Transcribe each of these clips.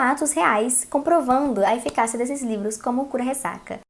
relatos reais comprovando a eficácia desses livros como cura-ressaca.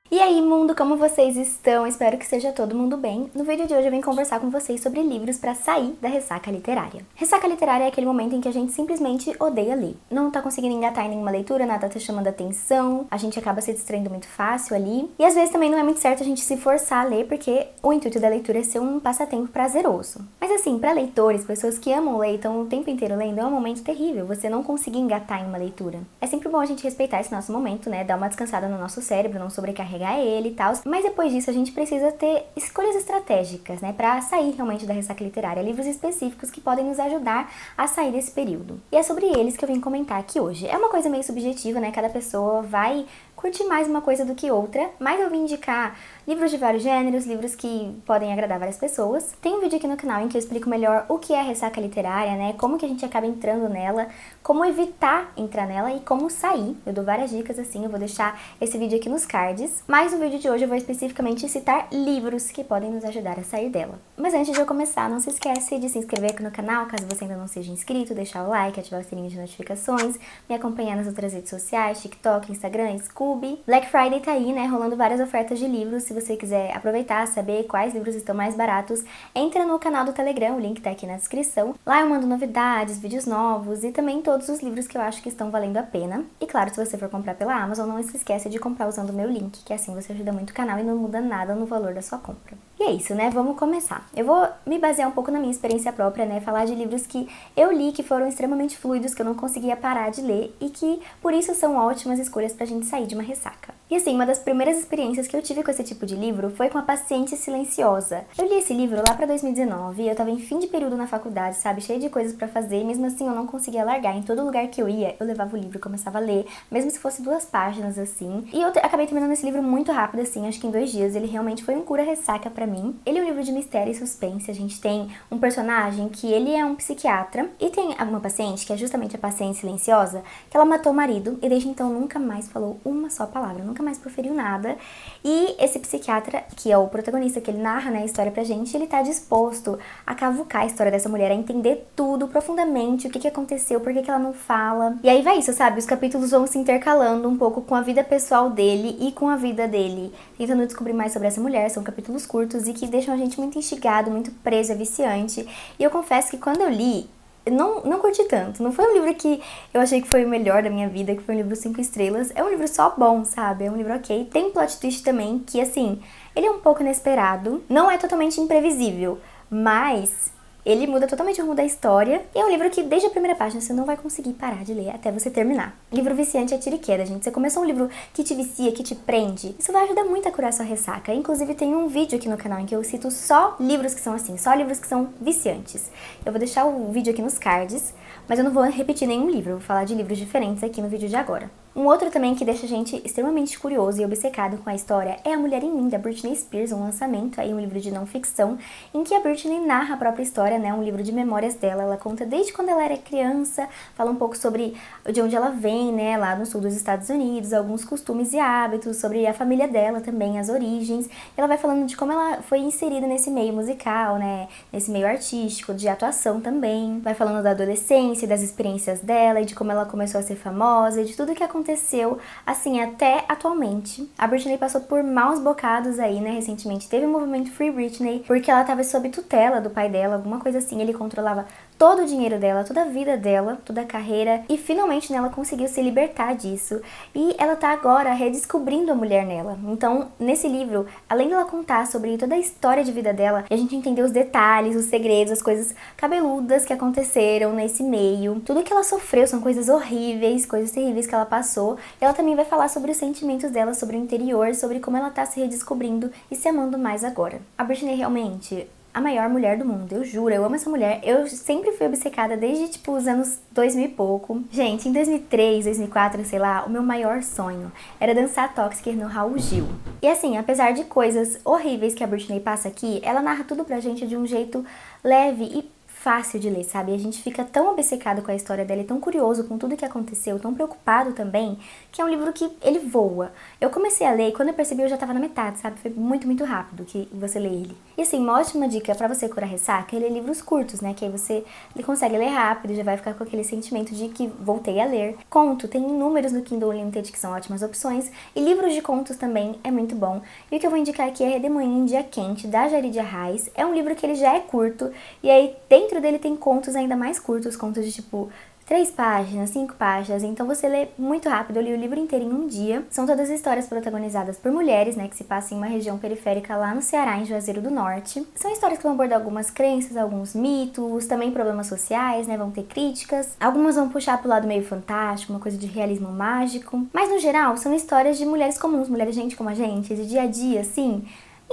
E aí, mundo, como vocês estão? Espero que esteja todo mundo bem. No vídeo de hoje eu vim conversar com vocês sobre livros para sair da ressaca literária. Ressaca literária é aquele momento em que a gente simplesmente odeia ler. Não tá conseguindo engatar em nenhuma leitura, nada tá chamando atenção, a gente acaba se distraindo muito fácil ali. E às vezes também não é muito certo a gente se forçar a ler, porque o intuito da leitura é ser um passatempo prazeroso. Mas assim, para leitores, pessoas que amam ler e estão o tempo inteiro lendo, é um momento terrível você não conseguir engatar em uma leitura. É sempre bom a gente respeitar esse nosso momento, né? Dar uma descansada no nosso cérebro, não sobrecarregar ele e tal, mas depois disso a gente precisa ter escolhas estratégicas, né, pra sair realmente da ressaca literária, livros específicos que podem nos ajudar a sair desse período. E é sobre eles que eu vim comentar aqui hoje. É uma coisa meio subjetiva, né, cada pessoa vai curtir mais uma coisa do que outra, mas eu vim indicar livros de vários gêneros, livros que podem agradar várias pessoas. Tem um vídeo aqui no canal em que eu explico melhor o que é ressaca literária, né, como que a gente acaba entrando nela, como evitar entrar nela e como sair. Eu dou várias dicas assim, eu vou deixar esse vídeo aqui nos cards, mas no vídeo de hoje eu vou especificamente citar livros que podem nos ajudar a sair dela. Mas antes de eu começar, não se esquece de se inscrever aqui no canal, caso você ainda não seja inscrito, deixar o like, ativar o sininho de notificações, me acompanhar nas outras redes sociais, TikTok, Instagram, Scooby. Black Friday tá aí, né, rolando várias ofertas de livros. Se você quiser aproveitar, saber quais livros estão mais baratos, entra no canal do Telegram, o link tá aqui na descrição. Lá eu mando novidades, vídeos novos e também todos os livros que eu acho que estão valendo a pena. E claro, se você for comprar pela Amazon, não se esqueça de comprar usando o meu link, que assim você ajuda muito o canal e não muda nada no valor da sua compra. E é isso, né? Vamos começar. Eu vou me basear um pouco na minha experiência própria, né? Falar de livros que eu li, que foram extremamente fluidos, que eu não conseguia parar de ler e que, por isso, são ótimas escolhas pra gente sair de uma ressaca. E assim, uma das primeiras experiências que eu tive com esse tipo de livro foi com A Paciente Silenciosa. Eu li esse livro lá pra 2019, eu tava em fim de período na faculdade, sabe? Cheio de coisas pra fazer, e mesmo assim eu não conseguia largar. Em todo lugar que eu ia, eu levava o livro e começava a ler, mesmo se fosse 2 páginas, assim. E eu acabei terminando esse livro muito rápido, assim, acho que em 2 dias. Ele realmente foi um cura-ressaca pra mim. Ele é um livro de mistério e suspense. A gente tem um personagem que ele é um psiquiatra e tem uma paciente, que é justamente a paciente silenciosa, que ela matou o marido e desde então nunca mais falou uma só palavra, nunca mais proferiu nada. E esse psiquiatra, que é o protagonista, que ele narra, né, a história pra gente, ele tá disposto a cavucar a história dessa mulher, a entender tudo profundamente, o que aconteceu, por que ela não fala. E aí vai isso, sabe? Os capítulos vão se intercalando um pouco com a vida pessoal dele e com a vida dele, tentando descobrir mais sobre essa mulher. São capítulos curtos e que deixam a gente muito instigado, muito preso, é viciante. E eu confesso que quando eu li, não curti tanto. Não foi um livro que eu achei que foi o melhor da minha vida, que foi um livro 5 estrelas. É um livro só bom, sabe? É um livro ok. Tem um plot twist também, que assim, ele é um pouco inesperado. Não é totalmente imprevisível, mas ele muda totalmente o rumo da história. E é um livro que, desde a primeira página, você não vai conseguir parar de ler até você terminar. Livro viciante é tiro e queda, gente. Você começou um livro que te vicia, que te prende, isso vai ajudar muito a curar sua ressaca. Inclusive, tem um vídeo aqui no canal em que eu cito só livros que são assim, só livros que são viciantes. Eu vou deixar o vídeo aqui nos cards, mas eu não vou repetir nenhum livro. Eu vou falar de livros diferentes aqui no vídeo de agora. Um outro também que deixa a gente extremamente curioso e obcecado com a história é A Mulher em Mim, da Britney Spears, um lançamento, aí um livro de não ficção, em que a Britney narra a própria história, né, um livro de memórias dela. Ela conta desde quando ela era criança, fala um pouco sobre de onde ela vem, né, lá no sul dos Estados Unidos, alguns costumes e hábitos, sobre a família dela também, as origens. Ela vai falando de como ela foi inserida nesse meio musical, né, nesse meio artístico, de atuação também. Vai falando da adolescência, das experiências dela e de como ela começou a ser famosa e de tudo que aconteceu, assim, até atualmente. A Britney passou por maus bocados aí, né, recentemente. Teve o movimento Free Britney, porque ela tava sob tutela do pai dela, alguma coisa assim. Ele controlava todo o dinheiro dela, toda a vida dela, toda a carreira. E finalmente, né, ela conseguiu se libertar disso. E ela tá agora redescobrindo a mulher nela. Então, nesse livro, além dela contar sobre toda a história de vida dela, a gente entender os detalhes, os segredos, as coisas cabeludas que aconteceram nesse meio. Tudo que ela sofreu são coisas horríveis, coisas terríveis que ela passou. E ela também vai falar sobre os sentimentos dela, sobre o interior, sobre como ela tá se redescobrindo e se amando mais agora. A Britney realmente a maior mulher do mundo, eu juro, eu amo essa mulher. Eu sempre fui obcecada desde, tipo, os anos 2000 e pouco. Gente, em 2003, 2004, sei lá, o meu maior sonho era dançar Toxic no Raul Gil. E assim, apesar de coisas horríveis que a Britney passa aqui, ela narra tudo pra gente de um jeito leve e fácil de ler, sabe? E a gente fica tão obcecado com a história dela e tão curioso com tudo que aconteceu, tão preocupado também, que é um livro que ele voa. Eu comecei a ler e quando eu percebi eu já tava na metade, sabe? Foi muito, muito rápido que você lê ele. E assim, uma ótima dica pra você curar ressaca é ler livros curtos, né? Que aí você consegue ler rápido, já vai ficar com aquele sentimento de que voltei a ler. Conto, tem inúmeros no Kindle Unlimited que são ótimas opções. E livros de contos também é muito bom. E o que eu vou indicar aqui é Redemoinho em Dia Quente, da Jaridia Arraes. É um livro que ele já é curto, e aí dentro dele tem contos ainda mais curtos, contos de tipo 3 páginas, 5 páginas, então você lê muito rápido. Eu li o livro inteiro em um dia. São todas histórias protagonizadas por mulheres, né, que se passam em uma região periférica lá no Ceará, em Juazeiro do Norte. São histórias que vão abordar algumas crenças, alguns mitos, também problemas sociais, né, vão ter críticas. Algumas vão puxar pro lado meio fantástico, uma coisa de realismo mágico. Mas no geral, são histórias de mulheres comuns, mulheres gente como a gente, de dia a dia, assim,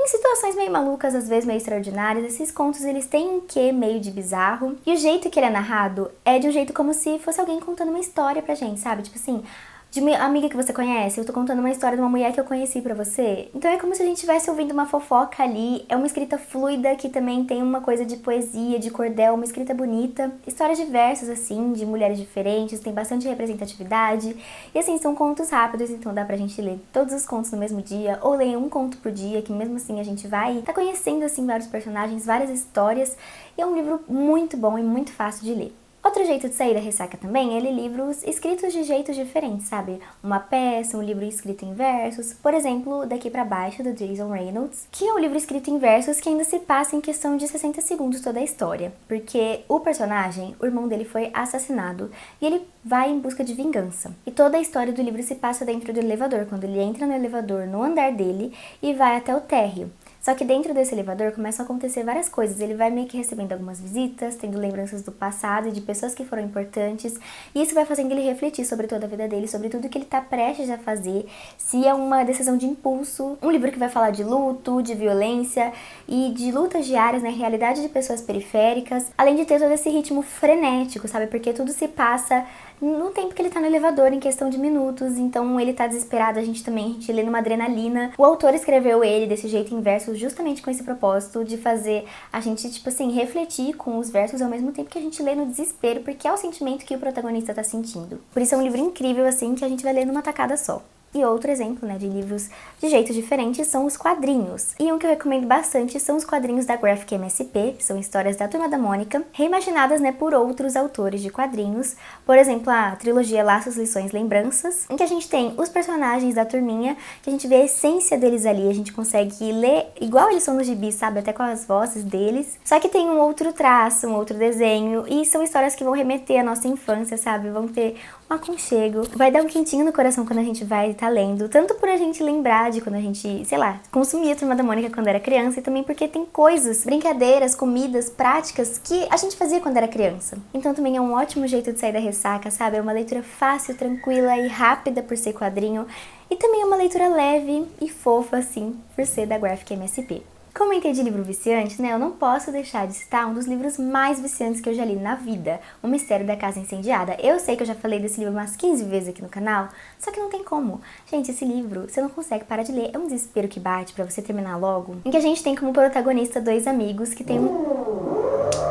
em situações meio malucas, às vezes meio extraordinárias. Esses contos, eles têm um quê meio de bizarro. E o jeito que ele é narrado é de um jeito como se fosse alguém contando uma história pra gente, sabe? Tipo assim, de uma amiga que você conhece, eu tô contando uma história de uma mulher que eu conheci pra você. Então é como se a gente estivesse ouvindo uma fofoca ali. É uma escrita fluida que também tem uma coisa de poesia, de cordel, uma escrita bonita. Histórias diversas, assim, de mulheres diferentes, tem bastante representatividade. E assim, são contos rápidos, então dá pra gente ler todos os contos no mesmo dia, ou ler um conto por dia, que mesmo assim a gente vai tá conhecendo, assim, vários personagens, várias histórias. E é um livro muito bom e muito fácil de ler. Outro jeito de sair da ressaca também é ler livros escritos de jeitos diferentes, sabe? Uma peça, um livro escrito em versos, por exemplo, Daqui pra Baixo, do Jason Reynolds, que é um livro escrito em versos que ainda se passa em questão de 60 segundos toda a história, porque o personagem, o irmão dele foi assassinado e ele vai em busca de vingança. E toda a história do livro se passa dentro do elevador, quando ele entra no elevador no andar dele e vai até o térreo. Só que dentro desse elevador começam a acontecer várias coisas. Ele vai meio que recebendo algumas visitas, tendo lembranças do passado e de pessoas que foram importantes. E isso vai fazendo ele refletir sobre toda a vida dele, sobre tudo que ele tá prestes a fazer, se é uma decisão de impulso. Um livro que vai falar de luto, de violência e de lutas diárias, né? Realidade de pessoas periféricas. Além de ter todo esse ritmo frenético, sabe? Porque tudo se passa no tempo que ele tá no elevador, em questão de minutos, então ele tá desesperado, a gente lê numa adrenalina. O autor escreveu ele desse jeito em versos justamente com esse propósito de fazer a gente, tipo assim, refletir com os versos ao mesmo tempo que a gente lê no desespero, porque é o sentimento que o protagonista tá sentindo. Por isso é um livro incrível, assim, que a gente vai ler numa tacada só. E outro exemplo, né, de livros de jeitos diferentes são os quadrinhos. E um que eu recomendo bastante são os quadrinhos da Graphic MSP, que são histórias da Turma da Mônica, reimaginadas, né, por outros autores de quadrinhos. Por exemplo, a trilogia Laços, Lições, Lembranças, em que a gente tem os personagens da turminha, que a gente vê a essência deles ali, a gente consegue ler igual eles são no gibi, sabe, até com as vozes deles. Só que tem um outro traço, um outro desenho, e são histórias que vão remeter à nossa infância, sabe, vão ter um aconchego. Vai dar um quentinho no coração quando a gente vai estar lendo, tanto por a gente lembrar de quando a gente, sei lá, consumia a Turma da Mônica quando era criança, e também porque tem coisas, brincadeiras, comidas, práticas que a gente fazia quando era criança. Então também é um ótimo jeito de sair da ressaca, sabe? É uma leitura fácil, tranquila e rápida por ser quadrinho, e também é uma leitura leve e fofa, assim, por ser da Graphic MSP. Comentei de livro viciante, né? Eu não posso deixar de citar um dos livros mais viciantes que eu já li na vida, O Mistério da Casa Incendiada. Eu sei que eu já falei desse livro umas 15 vezes aqui no canal, só que não tem como. Gente, esse livro, você não consegue parar de ler. É um desespero que bate pra você terminar logo. Em que a gente tem como protagonista dois amigos que tem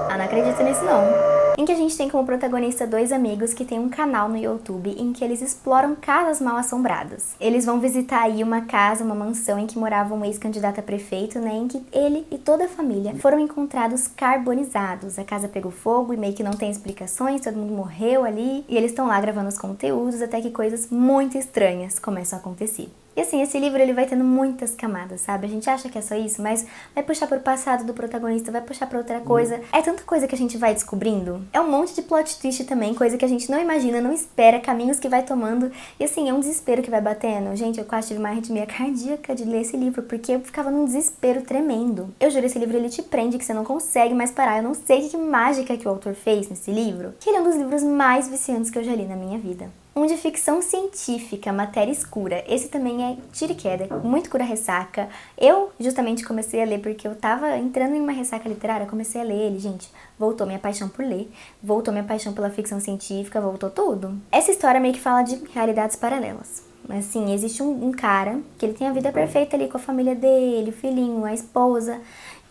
Ah, não acredito nisso não. Em que a gente tem como protagonista dois amigos que tem um canal no YouTube em que eles exploram casas mal assombradas. Eles vão visitar aí uma casa, uma mansão em que morava um ex-candidato a prefeito, né, em que ele e toda a família foram encontrados carbonizados. A casa pegou fogo e meio que não tem explicações, todo mundo morreu ali, e eles estão lá gravando os conteúdos até que coisas muito estranhas começam a acontecer. E assim, esse livro ele vai tendo muitas camadas, sabe? A gente acha que é só isso, mas vai puxar pro passado do protagonista, vai puxar pra outra coisa. É tanta coisa que a gente vai descobrindo. É um monte de plot twist também, coisa que a gente não imagina, não espera, caminhos que vai tomando. E assim, é um desespero que vai batendo. Gente, eu quase tive uma arritmia cardíaca de ler esse livro, porque eu ficava num desespero tremendo. Eu juro, esse livro ele te prende, que você não consegue mais parar. Eu não sei que mágica que o autor fez nesse livro, que ele é um dos livros mais viciantes que eu já li na minha vida. Um de ficção científica, Matéria Escura. Esse também é tiro e queda, muito cura ressaca. Eu justamente comecei a ler porque eu tava entrando em uma ressaca literária, comecei a ler ele, gente. Voltou minha paixão por ler, voltou minha paixão pela ficção científica, voltou tudo. Essa história meio que fala de realidades paralelas. Assim, existe um cara que ele tem a vida perfeita ali com a família dele, o filhinho, a esposa.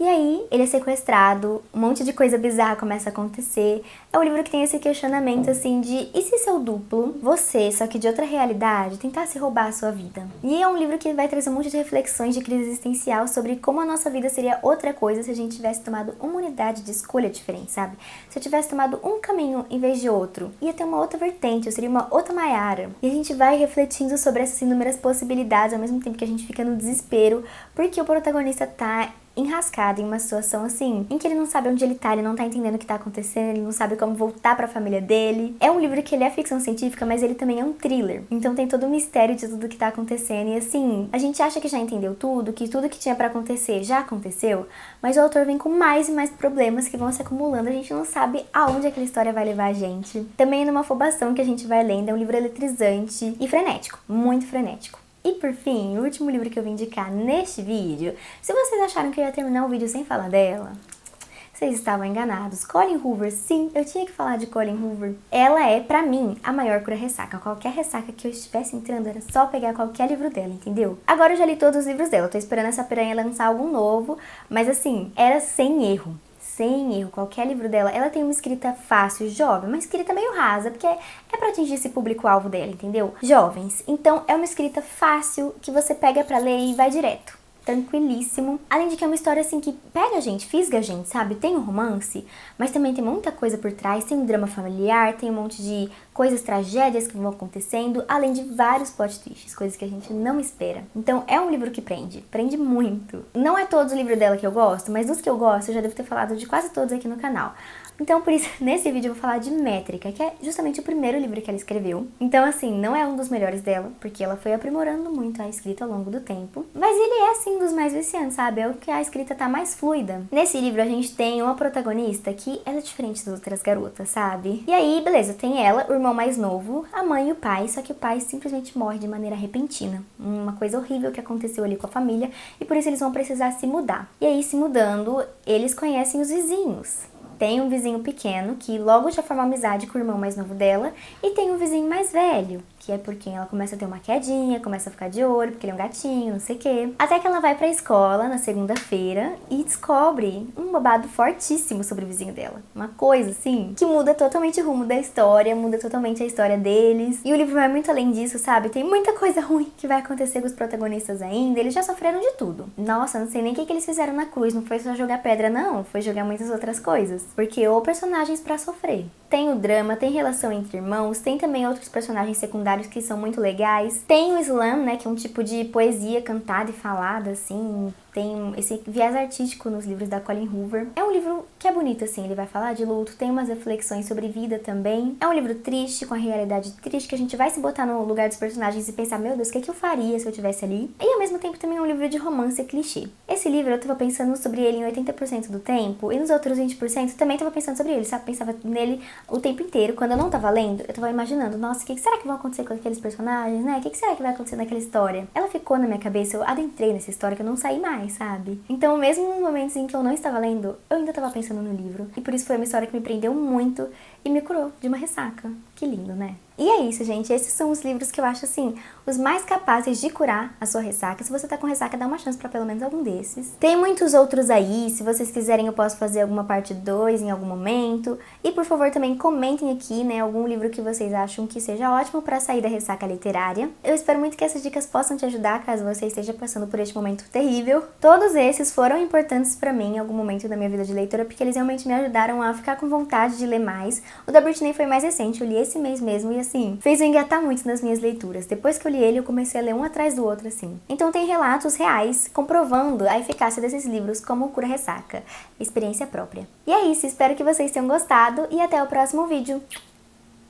E aí, ele é sequestrado, um monte de coisa bizarra começa a acontecer. É um livro que tem esse questionamento, assim, de e se seu duplo, você, só que de outra realidade, tentasse roubar a sua vida? E é um livro que vai trazer um monte de reflexões de crise existencial sobre como a nossa vida seria outra coisa se a gente tivesse tomado uma unidade de escolha diferente, sabe? Se eu tivesse tomado um caminho em vez de outro, ia ter uma outra vertente, eu seria uma outra Mayara. E a gente vai refletindo sobre essas inúmeras possibilidades, ao mesmo tempo que a gente fica no desespero, porque o protagonista tá enrascado em uma situação assim, em que ele não sabe onde ele tá, ele não tá entendendo o que tá acontecendo, ele não sabe como voltar pra família dele. É um livro que ele é ficção científica, mas ele também é um thriller. Então tem todo o mistério de tudo que tá acontecendo. E assim, a gente acha que já entendeu tudo que tinha pra acontecer já aconteceu, mas o autor vem com mais e mais problemas que vão se acumulando, a gente não sabe aonde aquela história vai levar a gente. Também numa afobação que a gente vai lendo, é um livro eletrizante e frenético, muito frenético. E por fim, o último livro que eu vim indicar neste vídeo, se vocês acharam que eu ia terminar o vídeo sem falar dela, vocês estavam enganados. Colleen Hoover, sim, eu tinha que falar de Colleen Hoover. Ela é, pra mim, a maior cura-ressaca. Qualquer ressaca que eu estivesse entrando era só pegar qualquer livro dela, entendeu? Agora eu já li todos os livros dela, eu tô esperando essa piranha lançar algum novo, mas assim, era sem erro. Sem erro, qualquer livro dela, ela tem uma escrita fácil, jovem, uma escrita meio rasa, porque é pra atingir esse público-alvo dela, entendeu? Jovens. Então, é uma escrita fácil, que você pega pra ler e vai direto. Tranquilíssimo. Além de que é uma história assim que pega a gente, fisga a gente, sabe? Tem um romance, mas também tem muita coisa por trás, tem um drama familiar, tem um monte de coisas, tragédias que vão acontecendo, além de vários plot twists, coisas que a gente não espera. Então é um livro que prende muito. Não é todos os livros dela que eu gosto, mas dos que eu gosto eu já devo ter falado de quase todos aqui no canal. Então, por isso, nesse vídeo eu vou falar de Métrica, que é justamente o primeiro livro que ela escreveu. Então, assim, não é um dos melhores dela, porque ela foi aprimorando muito a escrita ao longo do tempo. Mas ele é, assim, um dos mais viciantes, sabe? É o que a escrita tá mais fluida. Nesse livro, a gente tem uma protagonista que ela é diferente das outras garotas, sabe? E aí, beleza, tem ela, o irmão mais novo, a mãe e o pai, só que o pai simplesmente morre de maneira repentina. Uma coisa horrível que aconteceu ali com a família, e por isso eles vão precisar se mudar. E aí, se mudando, eles conhecem os vizinhos. Tem um vizinho pequeno que logo já forma amizade com o irmão mais novo dela, e tem um vizinho mais velho, que é por quem ela começa a ter uma quedinha, começa a ficar de olho, porque ele é um gatinho, não sei o quê. Até que ela vai pra escola na segunda-feira e descobre um babado fortíssimo sobre o vizinho dela. Uma coisa, assim, que muda totalmente o rumo da história, muda totalmente a história deles. E o livro vai muito além disso, sabe? Tem muita coisa ruim que vai acontecer com os protagonistas ainda, eles já sofreram de tudo. Nossa, não sei nem o que eles fizeram na cruz, não foi só jogar pedra, não, foi jogar muitas outras coisas. Porque ou personagens pra sofrer. Tem o drama, tem relação entre irmãos, tem também outros personagens secundários que são muito legais. Tem o slam, né, que é um tipo de poesia cantada e falada, assim. Tem esse viés artístico nos livros da Colleen Hoover. É um livro que é bonito, assim, ele vai falar de luto, tem umas reflexões sobre vida também. É um livro triste, com a realidade triste, que a gente vai se botar no lugar dos personagens e pensar, meu Deus, o que eu faria se eu estivesse ali? E ao mesmo tempo também é um livro de romance clichê. Esse livro eu tava pensando sobre ele em 80% do tempo, e nos outros 20% também tava pensando sobre ele, sabe? Pensava nele o tempo inteiro. Quando eu não tava lendo, eu tava imaginando, nossa, o que será que vai acontecer com aqueles personagens, né? O que será que vai acontecer naquela história? Ela ficou na minha cabeça, eu adentrei nessa história que eu não saí mais, sabe? Então, mesmo nos momentos em que eu não estava lendo, eu ainda estava pensando no livro. E por isso foi uma história que me prendeu muito e me curou de uma ressaca. Que lindo, né? E é isso, gente. Esses são os livros que eu acho, assim, os mais capazes de curar a sua ressaca. Se você tá com ressaca, dá uma chance pra pelo menos algum desses. Tem muitos outros aí. Se vocês quiserem, eu posso fazer alguma parte 2 em algum momento. E, por favor, também comentem aqui, né, algum livro que vocês acham que seja ótimo pra sair da ressaca literária. Eu espero muito que essas dicas possam te ajudar, caso você esteja passando por este momento terrível. Todos esses foram importantes pra mim em algum momento da minha vida de leitora, porque eles realmente me ajudaram a ficar com vontade de ler mais. O da Britney foi mais recente, eu li esse mês mesmo e, assim, fez eu engatar muito nas minhas leituras. Depois que eu li ele, eu comecei a ler um atrás do outro, assim. Então tem relatos reais comprovando a eficácia desses livros como cura-ressaca. Experiência própria. E é isso, espero que vocês tenham gostado e até o próximo vídeo.